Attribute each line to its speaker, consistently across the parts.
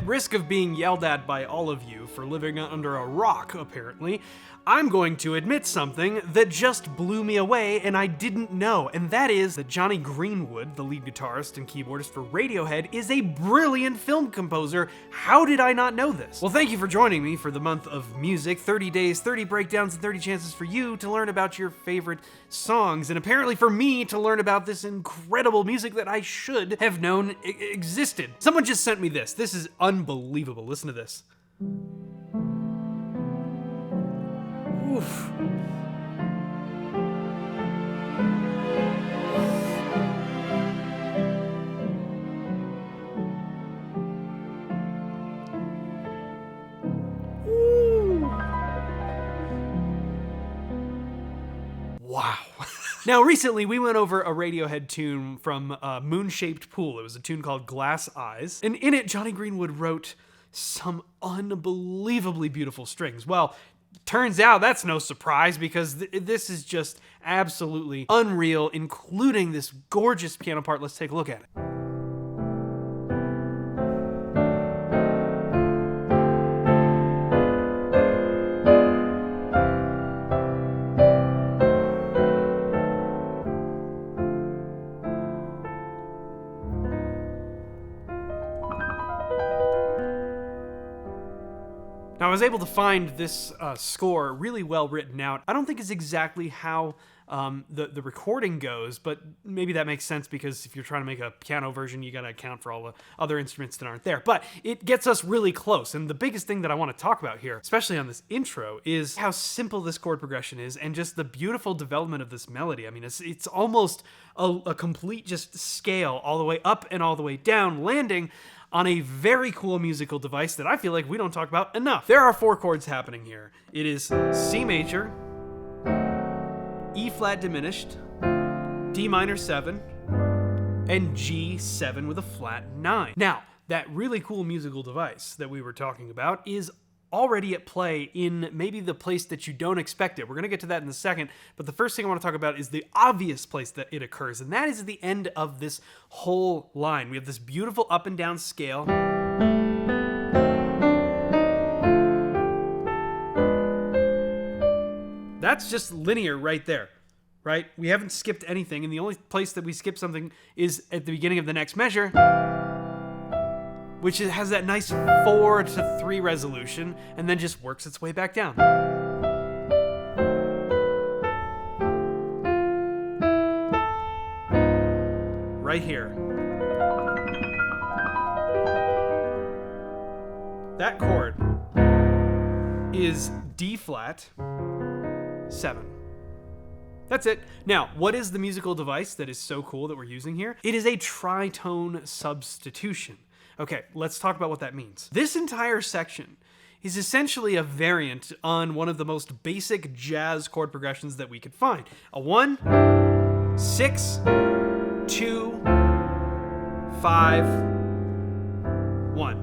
Speaker 1: At risk of being yelled at by all of you for living under a rock, apparently, I'm going to admit something that just blew me away and I didn't know, and that is that Jonny Greenwood, the lead guitarist and keyboardist for Radiohead, is a brilliant film composer. How did I not know this? Well, thank you for joining me for the month of music, 30 days, 30 breakdowns, and 30 chances for you to learn about your favorite songs, and apparently for me to learn about this incredible music that I should have known existed. Someone just sent me this. This is unbelievable. Listen to this. Oof. Wow. Now, recently we went over a Radiohead tune from Moon-Shaped Pool. It was a tune called Glass Eyes, and in it, Jonny Greenwood wrote some unbelievably beautiful strings. Well, turns out that's no surprise because this is just absolutely unreal, including this gorgeous piano part. Let's take a look at it. Now, I was able to find this score really well written out. I don't think it's exactly how the recording goes, but maybe that makes sense because if you're trying to make a piano version, you gotta account for all the other instruments that aren't there. But it gets us really close, and the biggest thing that I want to talk about here, especially on this intro, is how simple this chord progression is and just the beautiful development of this melody. I mean, it's almost a complete just scale all the way up and all the way down, landing on a very cool musical device that I feel like we don't talk about enough. There are 4 chords happening here. It is C major, E flat diminished, D minor 7, and G7 with a flat 9. Now, that really cool musical device that we were talking about is already at play in maybe the place that you don't expect it. We're going to get to that in a second, but the first thing I want to talk about is the obvious place that it occurs, and that is at the end of this whole line. We have this beautiful up and down scale. That's just linear right there, right? We haven't skipped anything, and the only place that we skip something is at the beginning of the next measure, which has that nice 4/3 resolution, and then just works its way back down. Right here. That chord is D flat 7. That's it. Now, what is the musical device that is so cool that we're using here? It is a tritone substitution. Okay, let's talk about what that means. This entire section is essentially a variant on one of the most basic jazz chord progressions that we could find. A 1, 6, 2, 5, 1.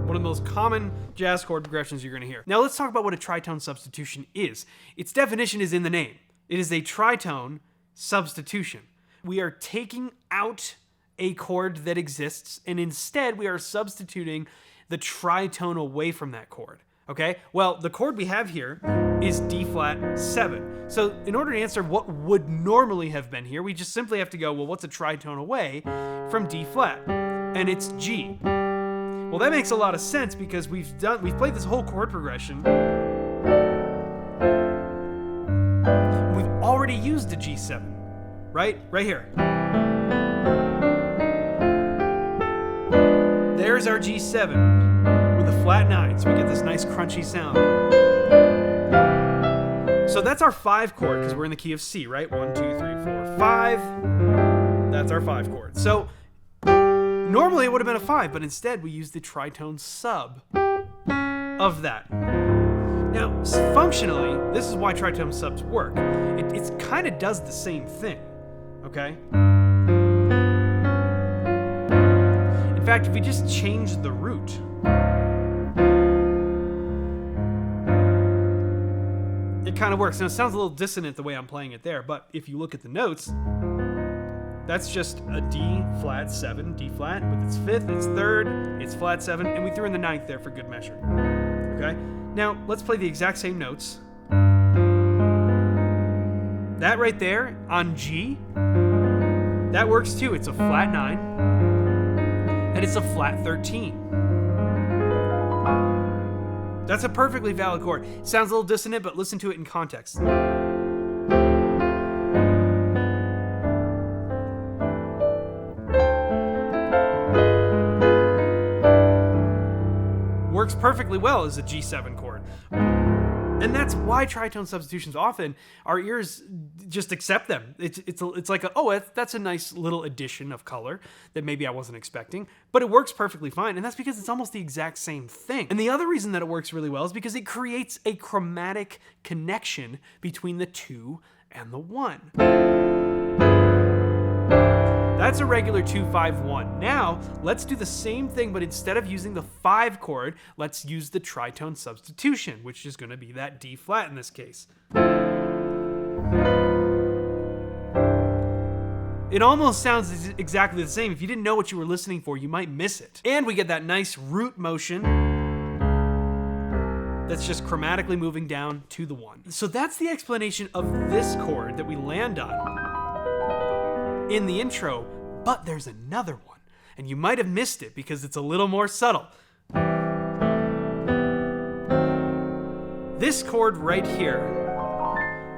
Speaker 1: One of the most common jazz chord progressions you're going to hear. Now let's talk about what a tritone substitution is. Its definition is in the name. It is a tritone substitution. We are taking out a chord that exists, and instead we are substituting the tritone away from that chord. Okay? Well, the chord we have here is D flat 7. So in order to answer what would normally have been here, we just simply have to go, well, what's a tritone away from D flat? And it's G. Well, that makes a lot of sense because we've played this whole chord progression. We've already used the G7, right? Right here. There's our G7 with a flat 9, so we get this nice crunchy sound. So that's our 5 chord because we're in the key of C, right? 1, 2, 3, 4, 5. That's our 5 chord. So normally it would have been a 5, but instead we used the tritone sub of that. Now, functionally, this is why tritone subs work. It kind of does the same thing, okay? In fact, if we just change the root, it kind of works. Now, it sounds a little dissonant the way I'm playing it there, but if you look at the notes, That's just a D flat 7, D flat with its 5th, its 3rd, its flat 7, and we threw in the 9th there for good measure. Okay? Now, let's play the exact same notes. That right there on G, that works too. It's a flat 9, and it's a flat 13. That's a perfectly valid chord. It sounds a little dissonant, but listen to it in context. Works perfectly well as a G7 chord. And that's why tritone substitutions often, our ears just accept them. It's like, that's a nice little addition of color that maybe I wasn't expecting, but it works perfectly fine, and that's because it's almost the exact same thing. And the other reason that it works really well is because it creates a chromatic connection between the 2 and the 1. That's a regular 2-5-1. Now, let's do the same thing, but instead of using the 5 chord, let's use the tritone substitution, which is going to be that D flat in this case. It almost sounds exactly the same. If you didn't know what you were listening for, you might miss it. And we get that nice root motion that's just chromatically moving down to the 1. So that's the explanation of this chord that we land on in the intro, but there's another one, and you might have missed it because it's a little more subtle. This chord right here,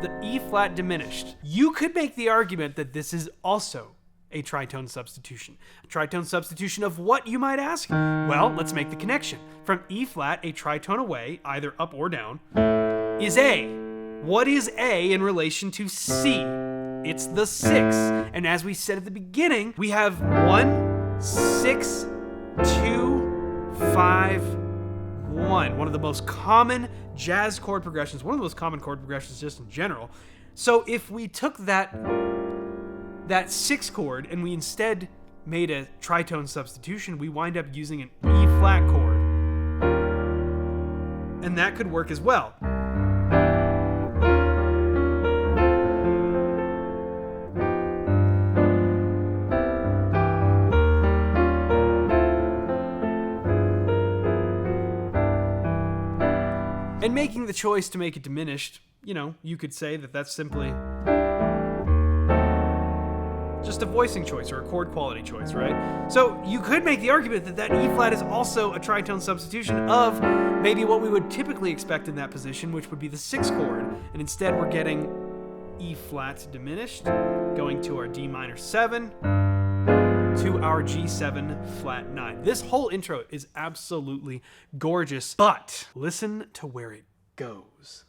Speaker 1: the E flat diminished, you could make the argument that this is also a tritone substitution. A tritone substitution of what, you might ask? Well, let's make the connection. From E flat, a tritone away, either up or down, is A. What is A in relation to C? It's the 6. And as we said at the beginning, we have 1, 6, 2, 5, 1. One of the most common jazz chord progressions, one of the most common chord progressions just in general. So if we took that 6 chord and we instead made a tritone substitution, we wind up using an E flat chord. And that could work as well. And making the choice to make it diminished, you could say that that's simply just a voicing choice or a chord quality choice, right? So you could make the argument that E flat is also a tritone substitution of maybe what we would typically expect in that position, which would be the 6 chord. And instead we're getting E flat diminished, going to our D minor 7, to our G7 flat 9. This whole intro is absolutely gorgeous, but listen to where it goes.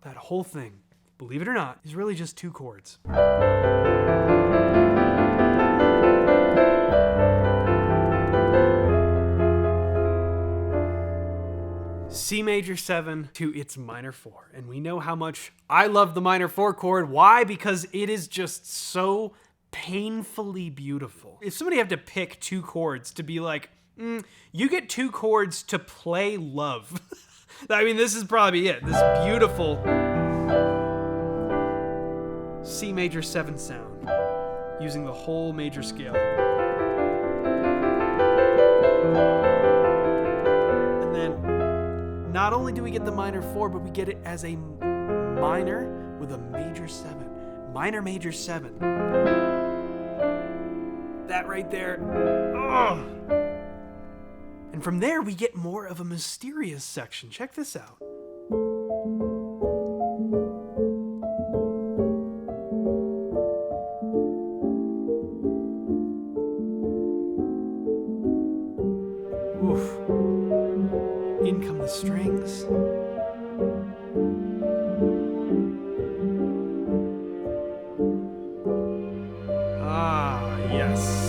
Speaker 1: That whole thing, believe it or not, is really just 2 chords. C major 7 to its minor 4. And we know how much I love the minor 4 chord. Why? Because it is just so painfully beautiful. If somebody had to pick 2 chords to be like, you get 2 chords to play love. I mean, this is probably it. This beautiful C major 7 sound using the whole major scale. And then not only do we get the minor 4, but we get it as a minor with a major 7. Minor major 7. That right there. Oh. And from there we get more of a mysterious section. Check this out. Oof. In come the strings. Ah, yes.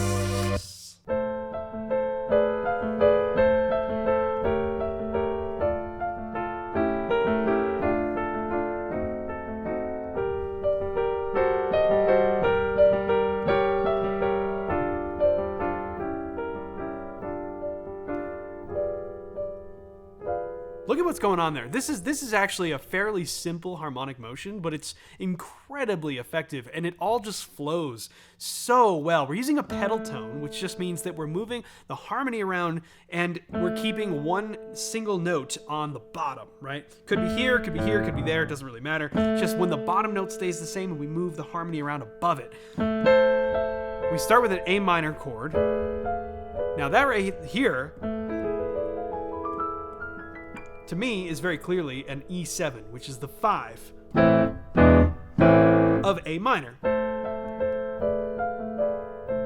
Speaker 1: what's going on there. This is actually a fairly simple harmonic motion, but it's incredibly effective, and it all just flows so well. We're using a pedal tone, which just means that we're moving the harmony around, and we're keeping one single note on the bottom, right? Could be here, could be here, could be there, it doesn't really matter. Just when the bottom note stays the same and we move the harmony around above it. We start with an A minor chord. Now that right here, to me, is very clearly an E7, which is the 5 of A minor.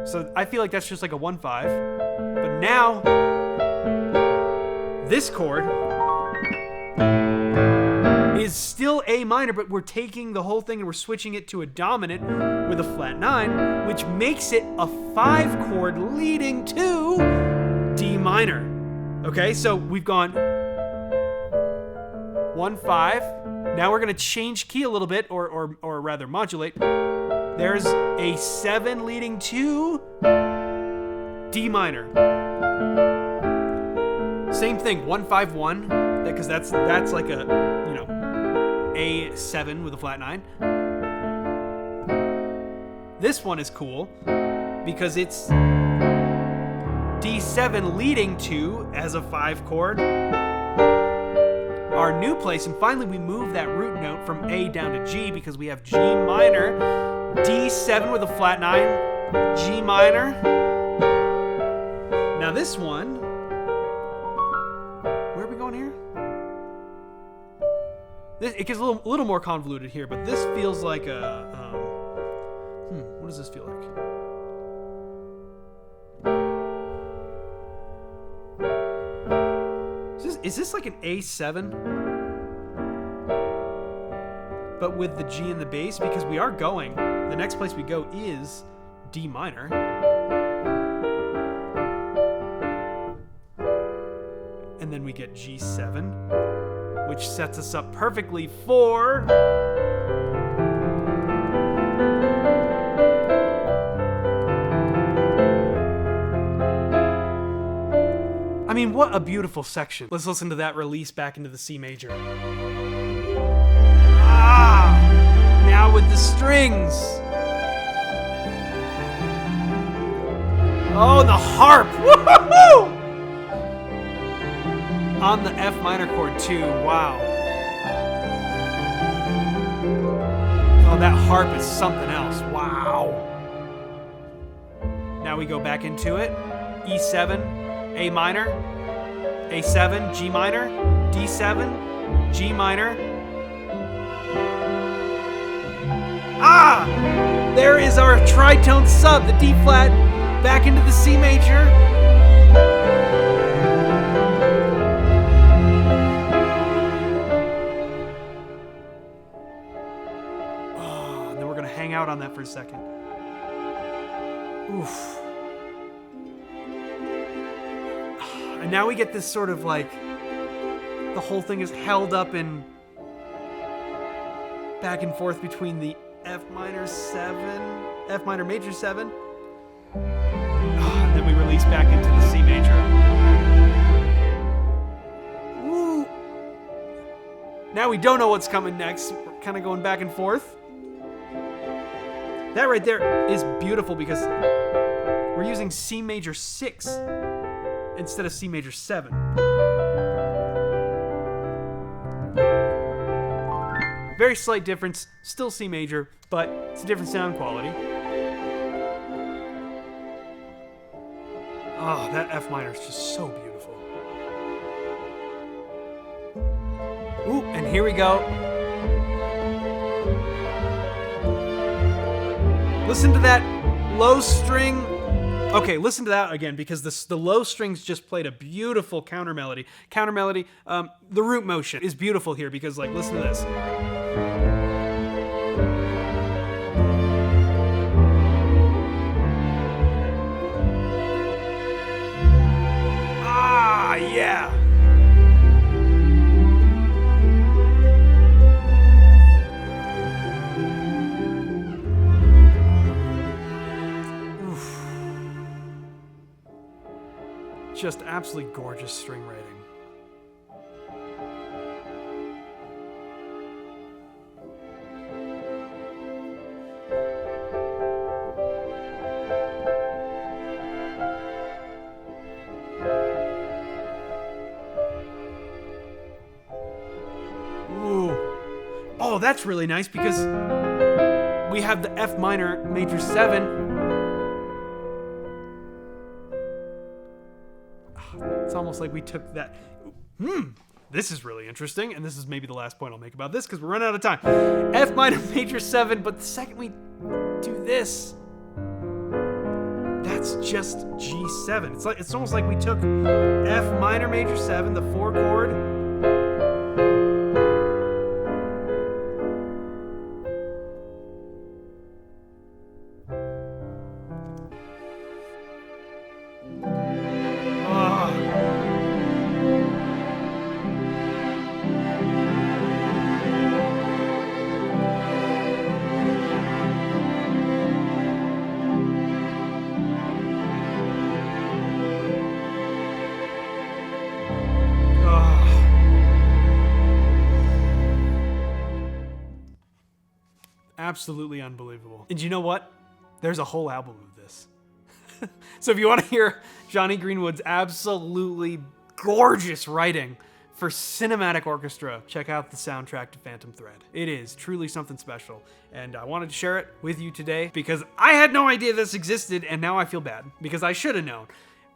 Speaker 1: So I feel like that's just like a 1-5. But now, this chord is still A minor, but we're taking the whole thing and we're switching it to a dominant with a flat 9, which makes it a 5 chord leading to D minor. Okay, so we've gone 1-5. Now we're going to change key a little bit, or rather modulate. There's a 7 leading to D minor. Same thing, 1-5-1, because that's like a, you know, A7 with a flat 9. This one is cool because it's D7 leading to, as a 5 chord, our new place, and finally we move that root note from A down to G because we have G minor, D7 with a flat 9, G minor. Now this one, where are we going here? It gets a little more convoluted here, but this feels like a, what does this feel like? Is this like an A7? But with the G and the bass, because we are going, the next place we go is D minor. And then we get G7, which sets us up perfectly for... I mean, what a beautiful section. Let's listen to that release back into the C major. Ah! Now with the strings. Oh, the harp. Woo-hoo-hoo! On the F minor chord too. Wow. Oh, that harp is something else. Wow. Now we go back into it. E7. A minor, A7, G minor, D7, G minor. Ah! There is our tritone sub, the D flat, back into the C major. Oh, and then we're going to hang out on that for a second. Oof. And now we get this sort of like, the whole thing is held up in back and forth between the F minor 7, F minor major 7. And then we release back into the C major. Woo! Now we don't know what's coming next. We're kind of going back and forth. That right there is beautiful because we're using C major 6 instead of C major 7. Very slight difference, still C major, but it's a different sound quality. Oh, that F minor is just so beautiful. Ooh, and here we go. Listen to that low string. Okay, listen to that again, because the low strings just played a beautiful counter melody. Counter melody, the root motion is beautiful here because, like, listen to this. Ah, yeah. Just absolutely gorgeous string writing. Oh, that's really nice because we have the F minor major 7. It's almost like we took that. This is really interesting, and this is maybe the last point I'll make about this because we're running out of time. F minor major 7, but the second we do this, that's just G7. It's almost like we took F minor major 7, the 4 chord, absolutely unbelievable. And you know what? There's a whole album of this. So if you want to hear Johnny Greenwood's absolutely gorgeous writing for cinematic orchestra, check out the soundtrack to Phantom Thread. It is truly something special, and I wanted to share it with you today because I had no idea this existed, and now I feel bad because I should have known.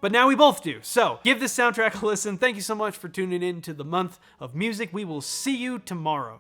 Speaker 1: But now we both do. So give this soundtrack a listen. Thank you so much for tuning in to the month of music. We will see you tomorrow.